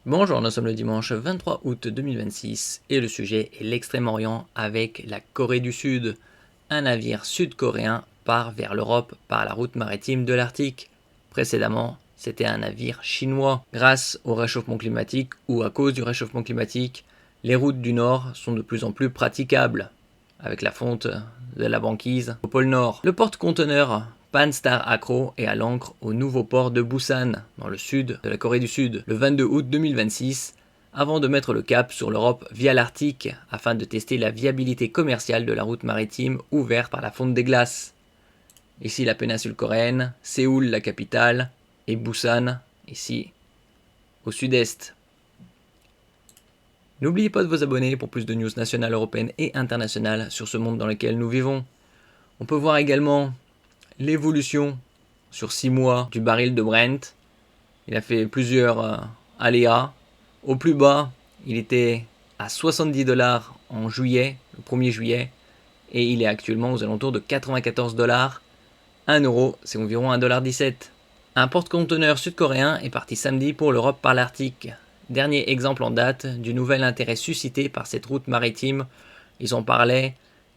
Bonjour, nous sommes le dimanche 23 août 2026 et le sujet est l'Extrême-Orient avec la Corée du Sud. Un navire sud-coréen part vers l'Europe par la route maritime de l'Arctique. Précédemment, c'était un navire chinois. Grâce au réchauffement climatique ou à cause du réchauffement climatique, les routes du Nord sont de plus en plus praticables, avec la fonte de la banquise au pôle Nord. Le porte-conteneurs Pan-Star Acro est à l'ancre au nouveau port de Busan, dans le sud de la Corée du Sud, le 22 août 2026, avant de mettre le cap sur l'Europe via l'Arctique, afin de tester la viabilité commerciale de la route maritime ouverte par la fonte des glaces. Ici la péninsule coréenne, Séoul la capitale, et Busan, ici, au sud-est. N'oubliez pas de vous abonner pour plus de news nationales, européennes et internationales sur ce monde dans lequel nous vivons. On peut voir également l'évolution sur 6 mois du baril de Brent. Il a fait plusieurs aléas. Au plus bas, il était à 70 $ en juillet, le 1er juillet, et il est actuellement aux alentours de 94 $. 1 euro, c'est environ 1,17 $. Un porte-conteneurs sud-coréen est parti samedi pour l'Europe par l'Arctique. Dernier exemple en date du nouvel intérêt suscité par cette route maritime. Ils ont parlé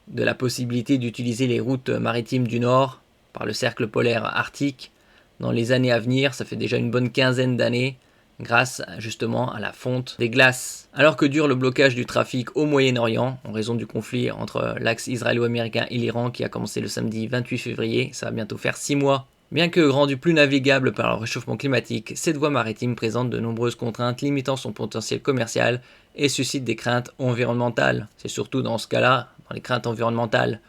de la possibilité d'utiliser les routes maritimes du Nord par le cercle polaire arctique dans les années à venir. Ça fait déjà une bonne quinzaine d'années grâce justement à la fonte des glaces. Alors que dure le blocage du trafic au Moyen-Orient en raison du conflit entre l'axe israélo-américain et l'Iran qui a commencé le samedi 28 février, ça va bientôt faire 6 mois. Bien que rendue plus navigable par le réchauffement climatique, cette voie maritime présente de nombreuses contraintes limitant son potentiel commercial et suscite des craintes environnementales. C'est surtout dans ce cas-là, dans les craintes environnementales.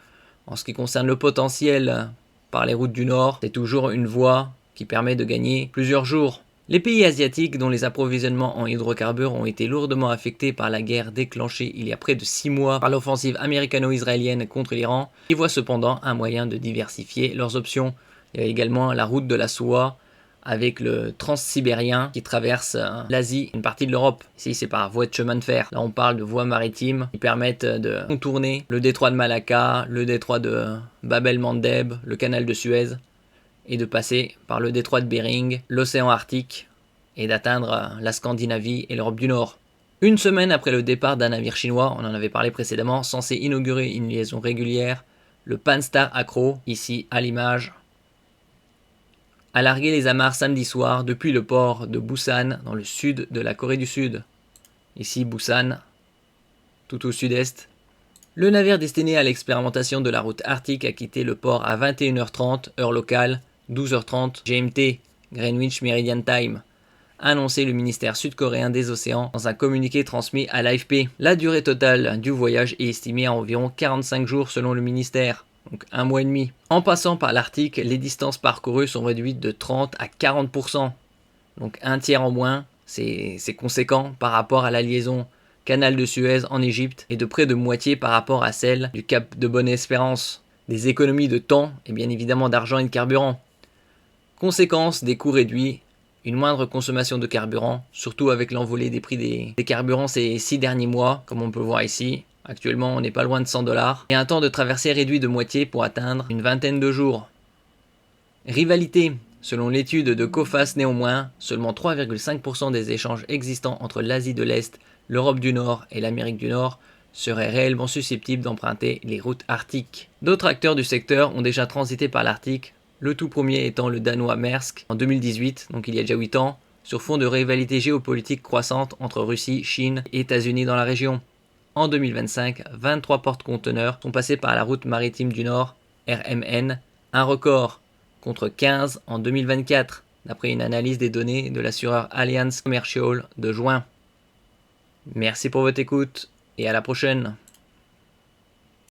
En ce qui concerne le potentiel par les routes du Nord, c'est toujours une voie qui permet de gagner plusieurs jours. Les pays asiatiques dont les approvisionnements en hydrocarbures ont été lourdement affectés par la guerre déclenchée il y a près de 6 mois par l'offensive américano-israélienne contre l'Iran, y voient cependant un moyen de diversifier leurs options. Il y a également la route de la soie avec le transsibérien qui traverse l'Asie, une partie de l'Europe. Ici, c'est par voie de chemin de fer. Là, on parle de voies maritimes qui permettent de contourner le détroit de Malacca, le détroit de Bab el-Mandeb, le canal de Suez, et de passer par le détroit de Bering, l'océan Arctique, et d'atteindre la Scandinavie et l'Europe du Nord. Une semaine après le départ d'un navire chinois, on en avait parlé précédemment, censé inaugurer une liaison régulière, le Pan-Star Acro, ici à l'image, a largué les amarres samedi soir depuis le port de Busan dans le sud de la Corée du Sud. Ici Busan, tout au sud-est. Le navire destiné à l'expérimentation de la route arctique a quitté le port à 21h30 heure locale, 12h30 GMT, Greenwich Meridian Time, a annoncé le ministère sud-coréen des océans dans un communiqué transmis à l'AFP. La durée totale du voyage est estimée à environ 45 jours selon le ministère. Donc 1 mois et demi. En passant par l'Arctique, les distances parcourues sont réduites de 30 à 40%. Donc un tiers en moins, c'est conséquent par rapport à la liaison canal de Suez en Égypte et de près de moitié par rapport à celle du cap de Bonne-Espérance. Des économies de temps et bien évidemment d'argent et de carburant. Conséquence des coûts réduits, une moindre consommation de carburant, surtout avec l'envolée des prix des carburants ces 6 derniers mois, comme on peut voir ici. Actuellement, on n'est pas loin de 100 $. Et un temps de traversée réduit de moitié pour atteindre une vingtaine de jours. Rivalité. Selon l'étude de Coface néanmoins, seulement 3,5% des échanges existants entre l'Asie de l'Est, l'Europe du Nord et l'Amérique du Nord seraient réellement susceptibles d'emprunter les routes arctiques. D'autres acteurs du secteur ont déjà transité par l'Arctique, le tout premier étant le danois Maersk en 2018, donc il y a déjà 8 ans, sur fond de rivalité géopolitique croissante entre Russie, Chine et États-Unis dans la région. En 2025, 23 porte-conteneurs sont passés par la route maritime du Nord, RMN, un record, contre 15 en 2024, d'après une analyse des données de l'assureur Allianz Commercial de juin. Merci pour votre écoute et à la prochaine.